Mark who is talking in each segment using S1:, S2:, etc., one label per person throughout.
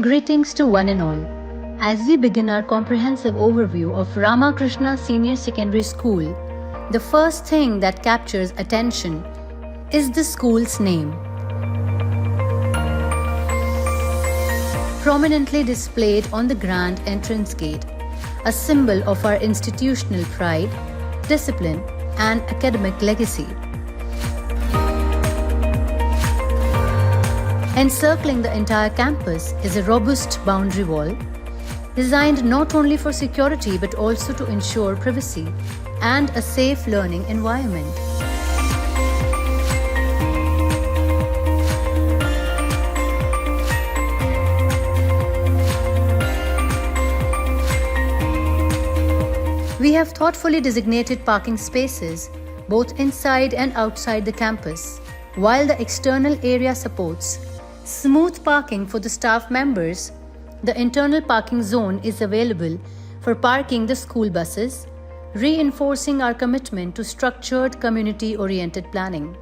S1: Greetings to one and all. As we begin our comprehensive overview of Ramakrishna Senior Secondary School, the first thing that captures attention is the school's name. Prominently displayed on the grand entrance gate, a symbol of our institutional pride, discipline, and academic legacy. Encircling the entire campus is a robust boundary wall, designed not only for security but also to ensure privacy and a safe learning environment. We have thoughtfully designated parking spaces both inside and outside the campus, while the external area supports smooth parking for the staff members. The internal parking zone is available for parking the school buses, reinforcing our commitment to structured community-oriented planning.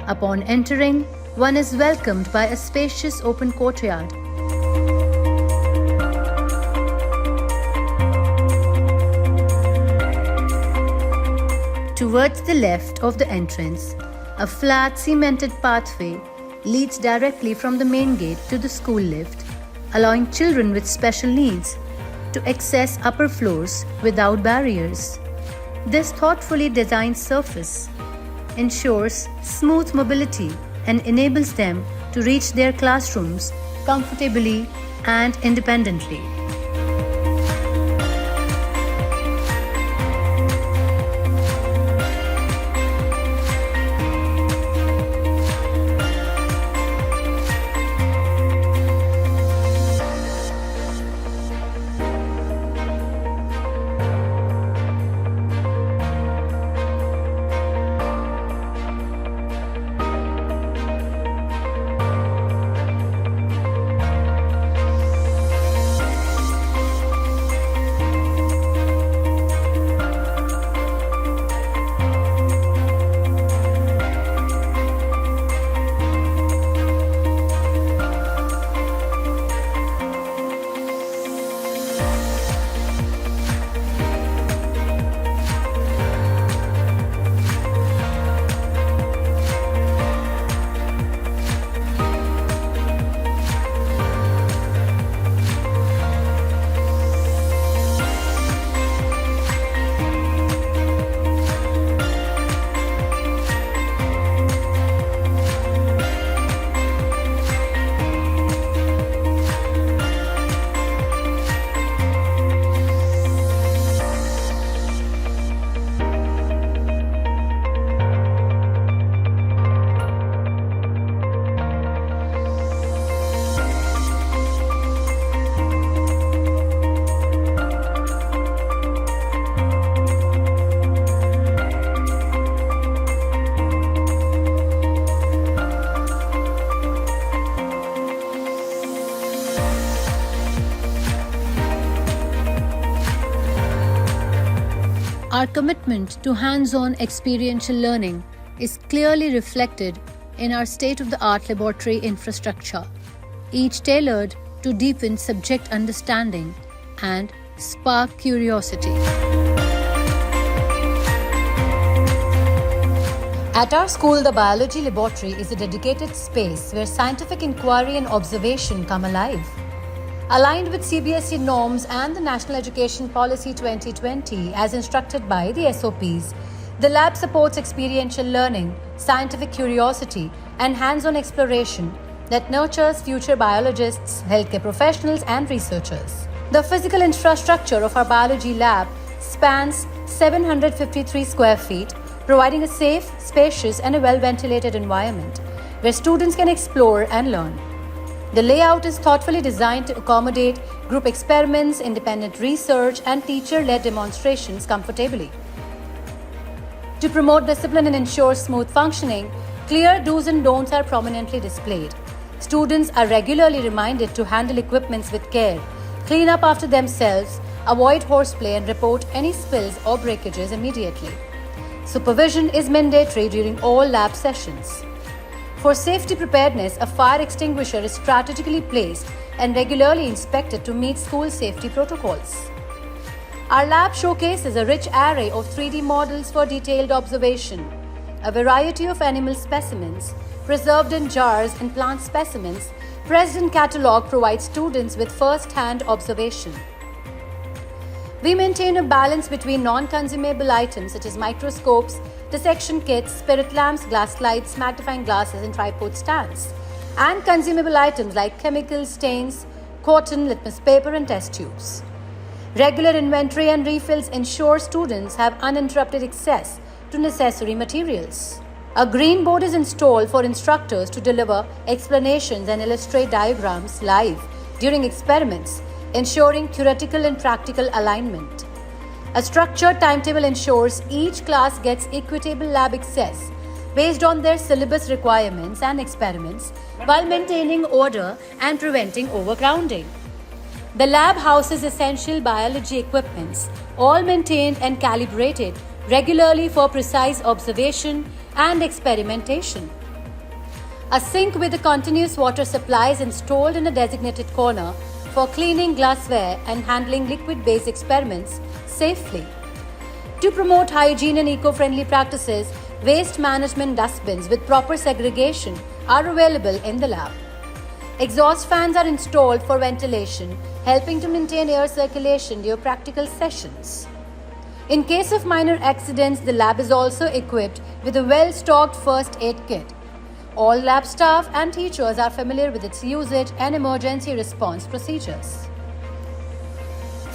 S1: Upon entering, one is welcomed by a spacious open courtyard. Towards the left of the entrance, a flat cemented pathway leads directly from the main gate to the school lift, allowing children with special needs to access upper floors without barriers. This thoughtfully designed surface ensures smooth mobility and enables them to reach their classrooms comfortably and independently. Our commitment to hands-on experiential learning is clearly reflected in our state-of-the-art laboratory infrastructure, each tailored to deepen subject understanding and spark curiosity. At our school, the biology laboratory is a dedicated space where scientific inquiry and observation come alive. Aligned with CBSE norms and the National Education Policy 2020 as instructed by the SOPs, the lab supports experiential learning, scientific curiosity, and hands-on exploration that nurtures future biologists, healthcare professionals, and researchers. The physical infrastructure of our biology lab spans 753 square feet, providing a safe, spacious, and a well-ventilated environment where students can explore and learn. The layout is thoughtfully designed to accommodate group experiments, independent research, and teacher-led demonstrations comfortably. To promote discipline and ensure smooth functioning, clear do's and don'ts are prominently displayed. Students are regularly reminded to handle equipments with care, clean up after themselves, avoid horseplay, and report any spills or breakages immediately. Supervision is mandatory during all lab sessions. For safety preparedness, a fire extinguisher is strategically placed and regularly inspected to meet school safety protocols. Our lab showcases a rich array of 3D models for detailed observation. A variety of animal specimens, preserved in jars, and plant specimens pressed in catalog provide students with first-hand observation. We maintain a balance between non-consumable items such as microscopes, dissection kits, spirit lamps, glass slides, magnifying glasses, and tripod stands, and consumable items like chemicals, stains, cotton, litmus paper, and test tubes. Regular inventory and refills ensure students have uninterrupted access to necessary materials. A green board is installed for instructors to deliver explanations and illustrate diagrams live during experiments, ensuring theoretical and practical alignment. A structured timetable ensures each class gets equitable lab access based on their syllabus requirements and experiments while maintaining order and preventing overcrowding. The lab houses essential biology equipments, all maintained and calibrated regularly for precise observation and experimentation. A sink with a continuous water supply is installed in a designated corner for cleaning glassware and handling liquid-based experiments safely. To promote hygiene and eco-friendly practices, waste management dustbins with proper segregation are available in the lab. Exhaust fans are installed for ventilation, helping to maintain air circulation during practical sessions. In case of minor accidents, the lab is also equipped with a well-stocked first aid kit. All lab staff and teachers are familiar with its usage and emergency response procedures.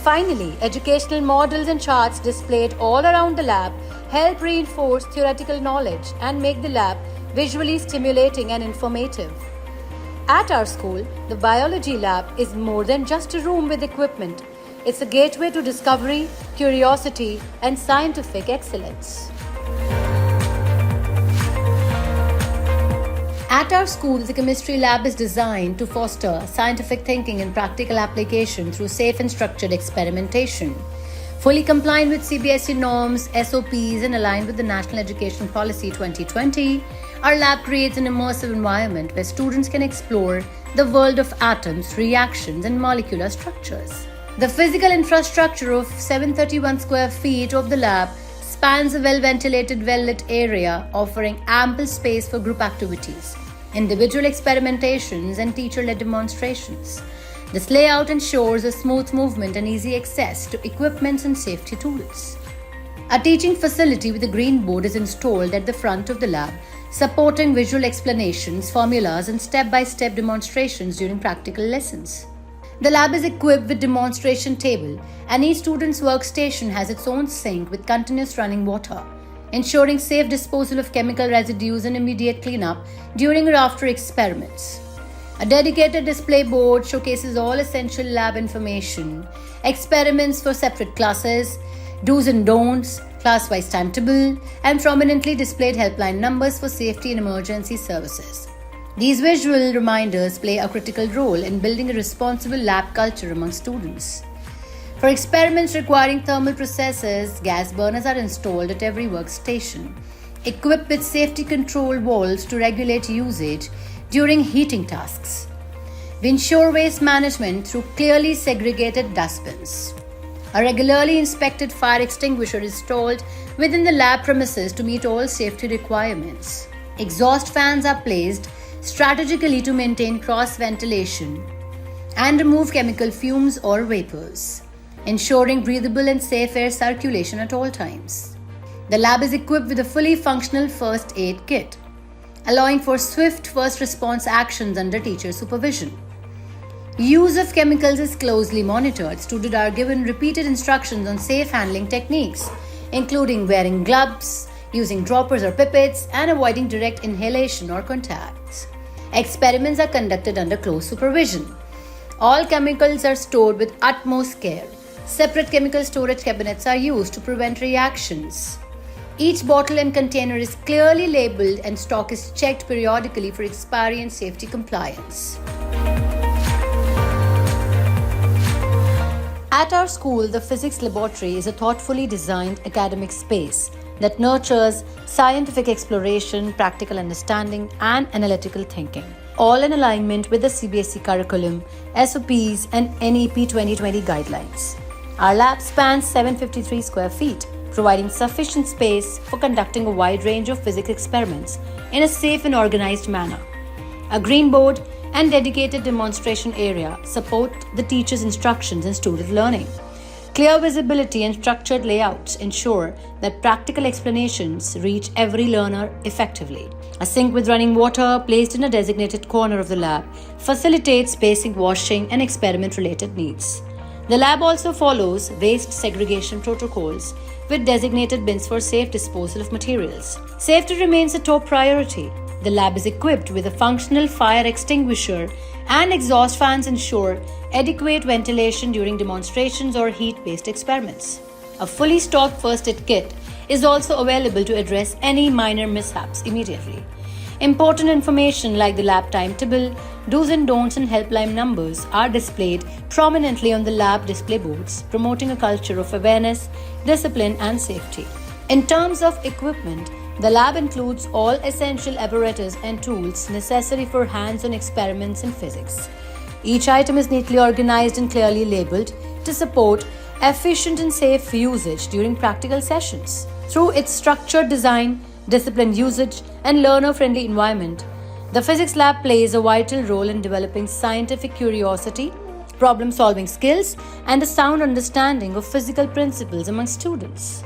S1: Finally, educational models and charts displayed all around the lab help reinforce theoretical knowledge and make the lab visually stimulating and informative. At our school, the biology lab is more than just a room with equipment. It's a gateway to discovery, curiosity, and scientific excellence. At our school, the chemistry lab is designed to foster scientific thinking and practical application through safe and structured experimentation. Fully compliant with CBSE norms, SOPs, and aligned with the National Education Policy 2020, our lab creates an immersive environment where students can explore the world of atoms, reactions, and molecular structures. The physical infrastructure of 731 square feet of the lab spans a well-ventilated, well-lit area, offering ample space for group activities, individual experimentations, and teacher-led demonstrations. This layout ensures a smooth movement and easy access to equipment and safety tools. A teaching facility with a green board is installed at the front of the lab, supporting visual explanations, formulas, and step-by-step demonstrations during practical lessons. The lab is equipped with demonstration table, and each student's workstation has its own sink with continuous running water, ensuring safe disposal of chemical residues and immediate cleanup during or after experiments. A dedicated display board showcases all essential lab information, experiments for separate classes, do's and don'ts, class-wise timetable, and prominently displayed helpline numbers for safety and emergency services. These visual reminders play a critical role in building a responsible lab culture among students. For experiments requiring thermal processes, gas burners are installed at every workstation, equipped with safety control valves to regulate usage during heating tasks. We ensure waste management through clearly segregated dustbins. A regularly inspected fire extinguisher is installed within the lab premises to meet all safety requirements. Exhaust fans are placed strategically to maintain cross ventilation and remove chemical fumes or vapors, ensuring breathable and safe air circulation at all times. The lab is equipped with a fully functional first aid kit, allowing for swift first response actions under teacher supervision. Use of chemicals is closely monitored. Students are given repeated instructions on safe handling techniques, including wearing gloves, using droppers or pipettes, and avoiding direct inhalation or contacts. Experiments are conducted under close supervision. All chemicals are stored with utmost care. Separate chemical storage cabinets are used to prevent reactions. Each bottle and container is clearly labeled and stock is checked periodically for expiry and safety compliance. At our school, the physics laboratory is a thoughtfully designed academic space that nurtures scientific exploration, practical understanding, and analytical thinking, all in alignment with the CBSE curriculum, SOPs, and NEP 2020 guidelines. Our lab spans 753 square feet, providing sufficient space for conducting a wide range of physics experiments in a safe and organized manner. A green board and dedicated demonstration area support the teacher's instructions and student learning. Clear visibility and structured layouts ensure that practical explanations reach every learner effectively. A sink with running water placed in a designated corner of the lab facilitates basic washing and experiment-related needs. The lab also follows waste segregation protocols with designated bins for safe disposal of materials. Safety remains a top priority. The lab is equipped with a functional fire extinguisher and exhaust fans ensure adequate ventilation during demonstrations or heat-based experiments. A fully stocked first aid kit is also available to address any minor mishaps immediately. Important information like the lab timetable, do's and don'ts and helpline numbers are displayed prominently on the lab display boards, promoting a culture of awareness, discipline and safety. In terms of equipment, the lab includes all essential apparatus and tools necessary for hands-on experiments in physics. Each item is neatly organized and clearly labeled to support efficient and safe usage during practical sessions. Through its structured design, disciplined usage, and learner-friendly environment, the physics lab plays a vital role in developing scientific curiosity, problem-solving skills, and a sound understanding of physical principles among students.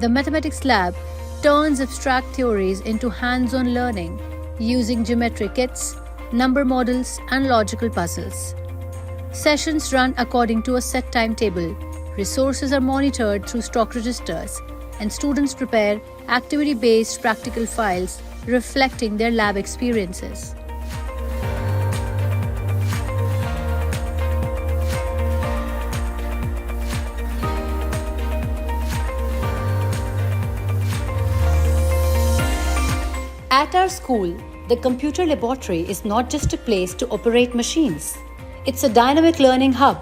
S1: The mathematics lab turns abstract theories into hands-on learning using geometry kits, number models, and logical puzzles. Sessions run according to a set timetable, resources are monitored through stock registers, and students prepare activity-based practical files reflecting their lab experiences. At our school, the computer laboratory is not just a place to operate machines. It's a dynamic learning hub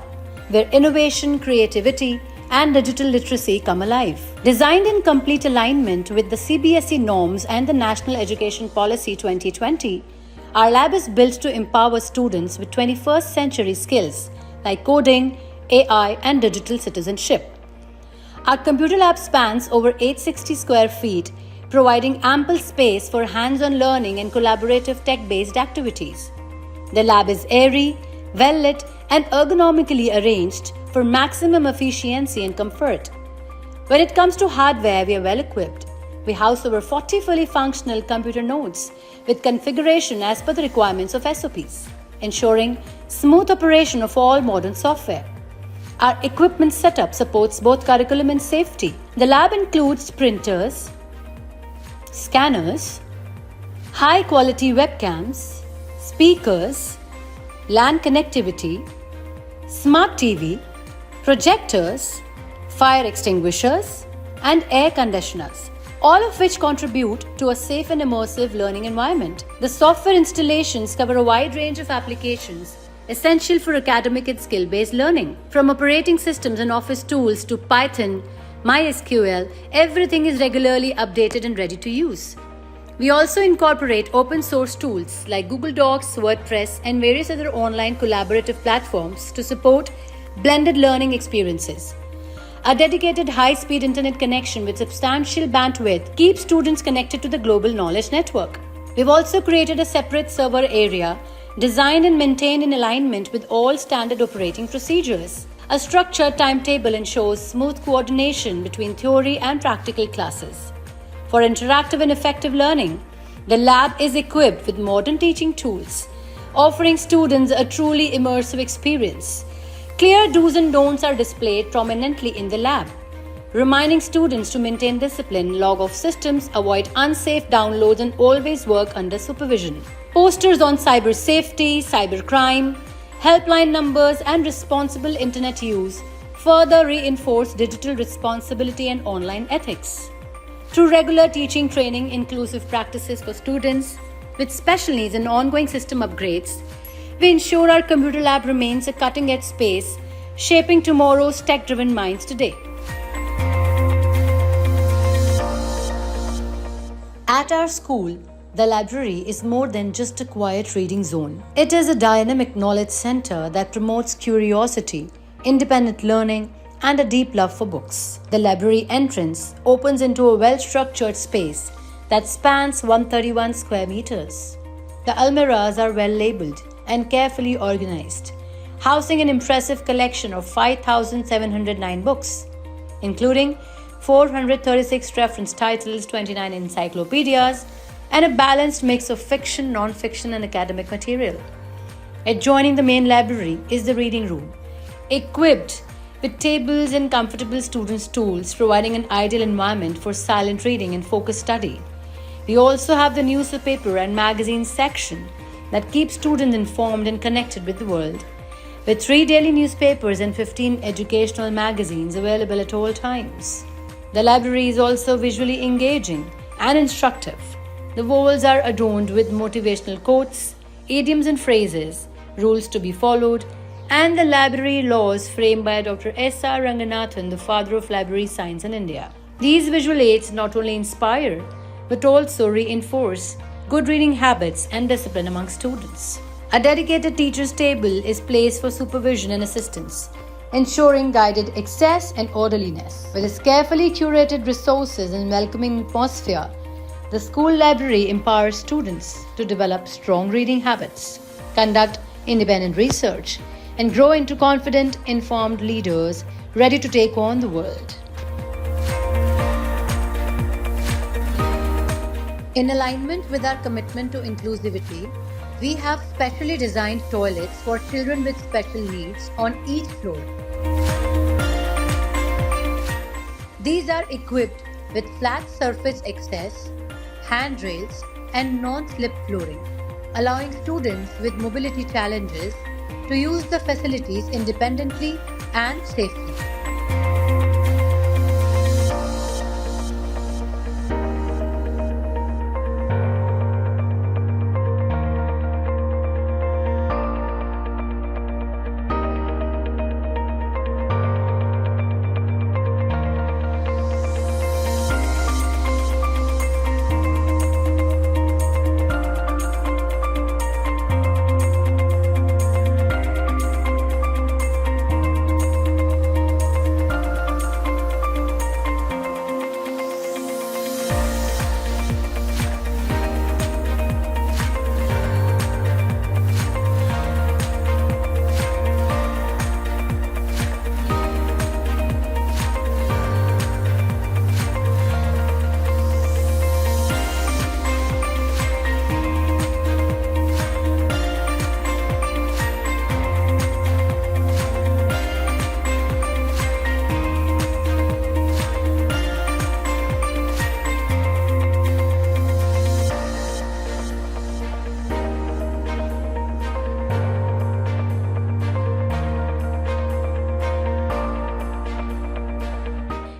S1: where innovation, creativity, and digital literacy come alive. Designed in complete alignment with the CBSE norms and the National Education Policy 2020, our lab is built to empower students with 21st century skills like coding, AI, and digital citizenship. Our computer lab spans over 860 square feet, providing ample space for hands-on learning and collaborative tech-based activities. The lab is airy, well-lit, and ergonomically arranged for maximum efficiency and comfort. When it comes to hardware, we are well equipped. We house over 40 fully functional computer nodes with configuration as per the requirements of SOPs, ensuring smooth operation of all modern software. Our equipment setup supports both curriculum and safety. The lab includes printers, scanners, high-quality webcams, speakers, LAN connectivity, smart TV, projectors, fire extinguishers, and air conditioners, all of which contribute to a safe and immersive learning environment. The software installations cover a wide range of applications essential for academic and skill-based learning. From operating systems and office tools to Python, MySQL, everything is regularly updated and ready to use. We also incorporate open source tools like Google Docs, WordPress, and various other online collaborative platforms to support blended learning experiences. A dedicated high-speed internet connection with substantial bandwidth keeps students connected to the global knowledge network. We've also created a separate server area designed and maintained in alignment with all standard operating procedures. A structured timetable ensures smooth coordination between theory and practical classes. For interactive and effective learning, the lab is equipped with modern teaching tools, offering students a truly immersive experience. Clear do's and don'ts are displayed prominently in the lab, reminding students to maintain discipline, log off systems, avoid unsafe downloads, and always work under supervision. Posters on cyber safety, cybercrime, helpline numbers, and responsible internet use further reinforce digital responsibility and online ethics. Through regular teaching training, inclusive practices for students with special needs, and ongoing system upgrades, we ensure our computer lab remains a cutting-edge space, shaping tomorrow's tech-driven minds today. At our school, the library is more than just a quiet reading zone. It is a dynamic knowledge center that promotes curiosity, independent learning, and a deep love for books. The library entrance opens into a well-structured space that spans 131 square meters. The almirahs are well labeled and carefully organized, housing an impressive collection of 5,709 books, including 436 reference titles, 29 encyclopedias, and a balanced mix of fiction, non-fiction, and academic material. Adjoining the main library is the reading room, equipped with tables and comfortable student stools, providing an ideal environment for silent reading and focused study. We also have the newspaper and magazine section that keeps students informed and connected with the world, with 3 daily newspapers and 15 educational magazines available at all times. The library is also visually engaging and instructive. The walls are adorned with motivational quotes, idioms and phrases, rules to be followed, and the library laws framed by Dr. S.R. Ranganathan, the father of library science in India. These visual aids not only inspire but also reinforce good reading habits and discipline among students. A dedicated teacher's table is placed for supervision and assistance, ensuring guided access and orderliness. With its carefully curated resources and welcoming atmosphere, the school library empowers students to develop strong reading habits, conduct independent research, and grow into confident, informed leaders ready to take on the world. In alignment with our commitment to inclusivity, we have specially designed toilets for children with special needs on each floor. These are equipped with flat surface access, handrails, and non-slip flooring, allowing students with mobility challenges to use the facilities independently and safely.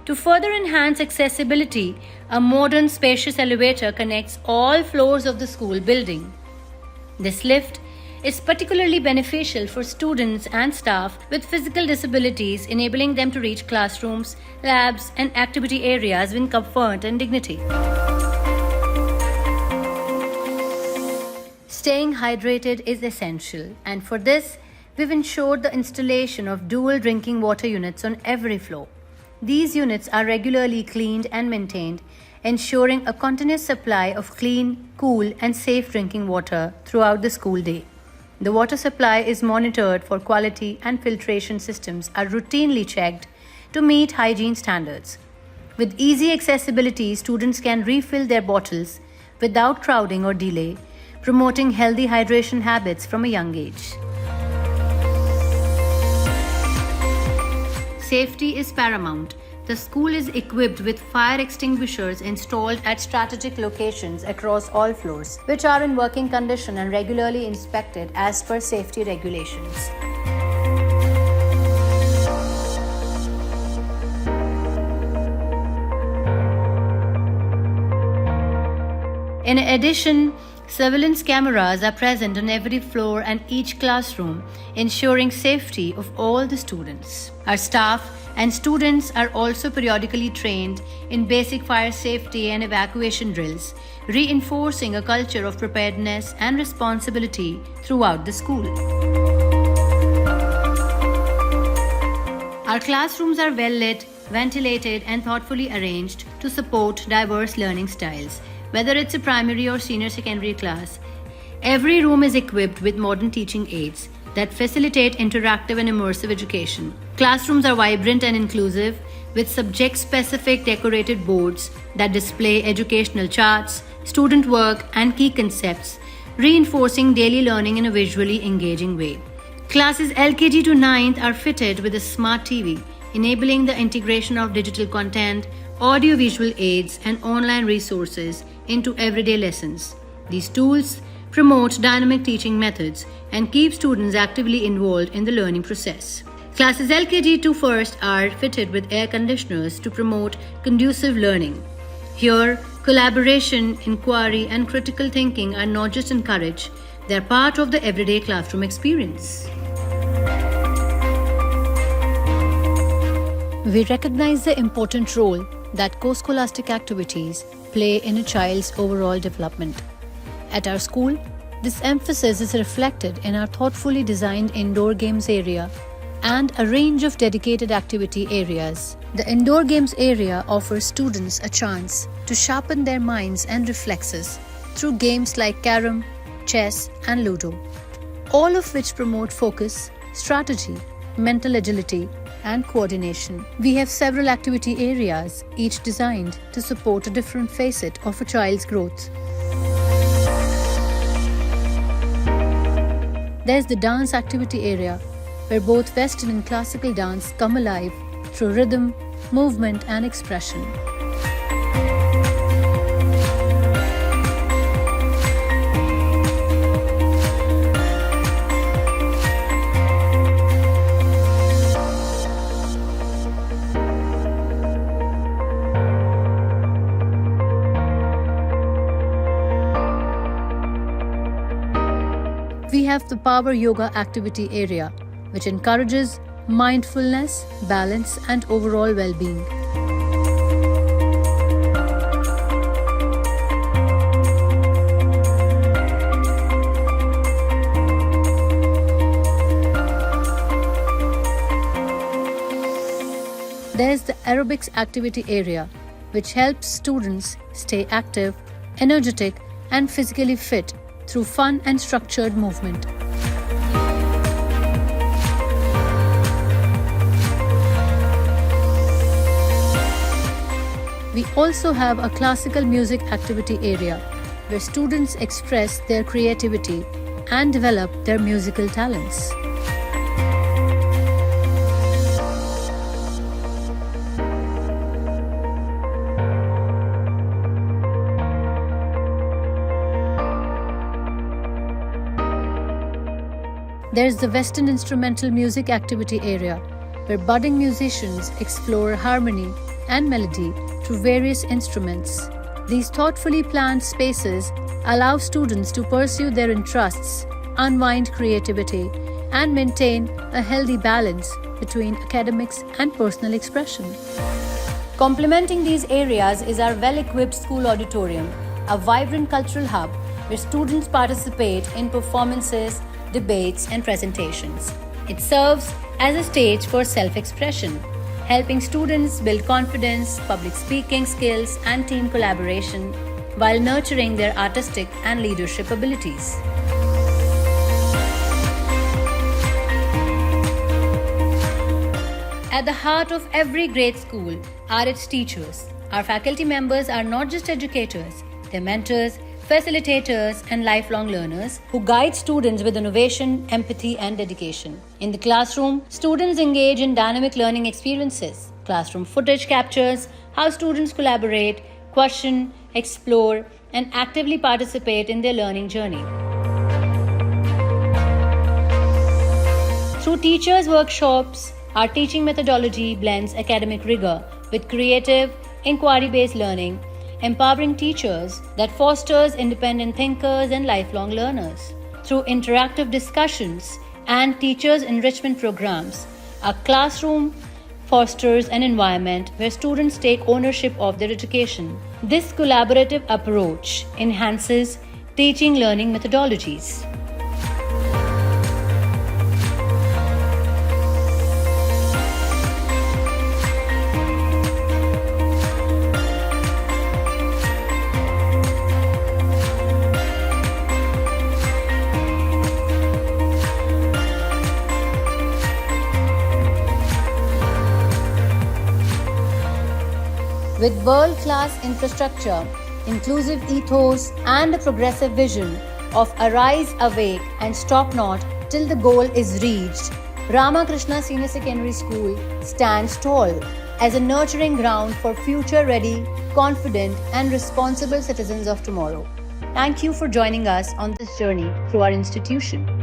S1: To further enhance accessibility, a modern spacious elevator connects all floors of the school building. This lift is particularly beneficial for students and staff with physical disabilities, enabling them to reach classrooms, labs, and activity areas with comfort and dignity. Staying hydrated is essential, and for this, we've ensured the installation of dual drinking water units on every floor. These units are regularly cleaned and maintained, ensuring a continuous supply of clean, cool, and safe drinking water throughout the school day. The water supply is monitored for quality, and filtration systems are routinely checked to meet hygiene standards. With easy accessibility, students can refill their bottles without crowding or delay, promoting healthy hydration habits from a young age. Safety is paramount. The school is equipped with fire extinguishers installed at strategic locations across all floors, which are in working condition and regularly inspected as per safety regulations. In addition, Surveillance cameras are present on every floor and each classroom, ensuring safety of all the students. Our staff and students are also periodically trained in basic fire safety and evacuation drills, reinforcing a culture of preparedness and responsibility throughout the school. Our classrooms are well lit, ventilated, and thoughtfully arranged to support diverse learning styles. Whether it's a primary or senior secondary class, every room is equipped with modern teaching aids that facilitate interactive and immersive education. Classrooms are vibrant and inclusive, with subject-specific decorated boards that display educational charts, student work, and key concepts, reinforcing daily learning in a visually engaging way. Classes LKG to 9th are fitted with a smart TV, enabling the integration of digital content, audio-visual aids, and online resources into everyday lessons. These tools promote dynamic teaching methods and keep students actively involved in the learning process. Classes LKG to 1st are fitted with air conditioners to promote conducive learning. Here, collaboration, inquiry, and critical thinking are not just encouraged, they are part of the everyday classroom experience. We recognize the important role that co-scholastic activities play in a child's overall development. At our school, this emphasis is reflected in our thoughtfully designed indoor games area and a range of dedicated activity areas. The indoor games area offers students a chance to sharpen their minds and reflexes through games like carom, chess, and ludo, all of which promote focus, strategy, mental agility, and coordination. We have several activity areas, each designed to support a different facet of a child's growth. There's the dance activity area, where both Western and classical dance come alive through rhythm, movement, and expression. We have the Power Yoga activity area, which encourages mindfulness, balance, and overall well-being. There's the Aerobics activity area, which helps students stay active, energetic, and physically fit through fun and structured movement. We also have a classical music activity area where students express their creativity and develop their musical talents. There's the Western Instrumental Music activity area, where budding musicians explore harmony and melody through various instruments. These thoughtfully planned spaces allow students to pursue their interests, unwind creativity, and maintain a healthy balance between academics and personal expression. Complementing these areas is our well-equipped school auditorium, a vibrant cultural hub where students participate in performances, debates, and presentations. It serves as a stage for self-expression, helping students build confidence, public speaking skills, and team collaboration while nurturing their artistic and leadership abilities. At the heart of every great school are its teachers. Our faculty members are not just educators, they're mentors, facilitators, and lifelong learners who guide students with innovation, empathy, and dedication. In the classroom, students engage in dynamic learning experiences. Classroom footage captures how students collaborate, question, explore, and actively participate in their learning journey. Through teachers' workshops, our teaching methodology blends academic rigor with creative, inquiry-based learning, empowering teachers that fosters independent thinkers and lifelong learners. Through interactive discussions and teachers' enrichment programs, a classroom fosters an environment where students take ownership of their education. This collaborative approach enhances teaching learning methodologies. With world-class infrastructure, inclusive ethos, and a progressive vision of arise, awake, and stop not till the goal is reached, Ramakrishna Senior Secondary School stands tall as a nurturing ground for future-ready, confident, and responsible citizens of tomorrow. Thank you for joining us on this journey through our institution.